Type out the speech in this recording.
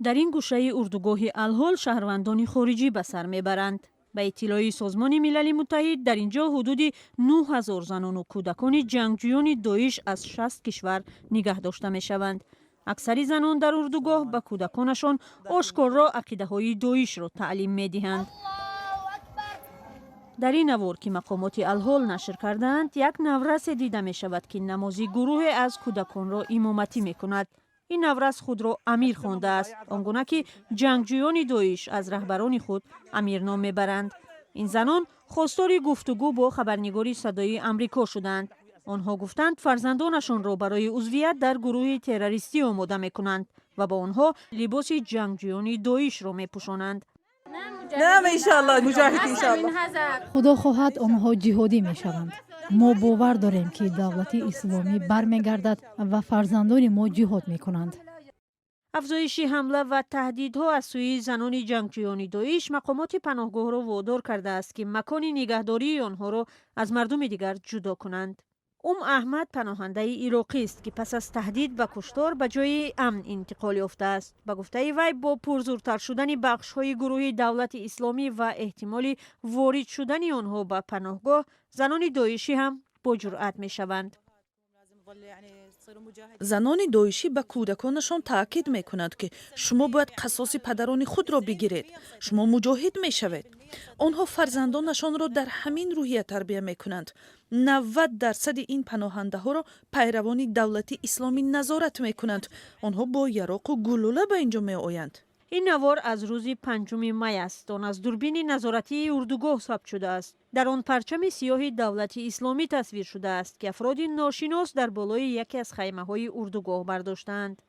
در این گوشه اردوگاه الهول شهروندان خارجی به سر میبرند. به اطلاع سازمان ملل متحد در اینجا حدود 9000 زنان و کودکان جنگجویان داعش از 60 کشور نگه داشته می شوند. اکثر زنان در اردوگاه به کودکانشان آشکارا عقیده های داعش را تعلیم می دهند. در این نوار که مقامات الهول نشر کردند، یک نورس دیده می شود که نمازی گروه از کودکان را امامتی می کند. این نورس خود را امیر خوانده است، آنگونه که جنگجویان داعش از رهبران خود امیر نام میبرند. این زنان خواستار گفتگو با خبرنگاری صدای آمریکا شدند. آنها گفتند فرزندانشان را برای عضویت در گروه تروریستی آماده میکنند و با آنها لباس جنگجویان داعش را میپوشانند. نه انشالله مجاهد انشالله. خدا خواهد آنها جهادی می شوند. ما باور داریم که دولت اسلامی برمیگردد و فرزندان ما جهاد می کنند. افزایش حمله و تهدیدها از سوی زنان جنگجویان داعش مقامات پناهگاه را وادار کرده است که مکان نگهداری آنها را از مردم دیگر جدا کنند. احمد پناهنده عراقی است که پس از تهدید به کشتار به جای امن انتقال یافته است. به گفته وی با پرزورتر شدن بخش‌های گروه دولت اسلامی و احتمال وارد شدن آنها به پناهگاه، زنان داعشی هم با جرأت می‌شوند. زنان داعشی به کودکانشان تاکید میکنند که شما باید قصاص پدران خود را بگیرید. شما مجاهد میشوید. آنها فرزندانشان را در همین روحیه تربیت میکنند. 90% این پناهنده ها را پیروان دولت اسلامی نظارت میکنند. آنها با یراق و گلوله به اینجا می آیند. این نوار از روز 5 می است. آن از دوربین نظارتی اردوگاه ثبت شده است. در آن پرچم سیاه دولت اسلامی تصویر شده است که افراد ناشناس در بالای یکی از خیمه های اردوگاه برداشتند.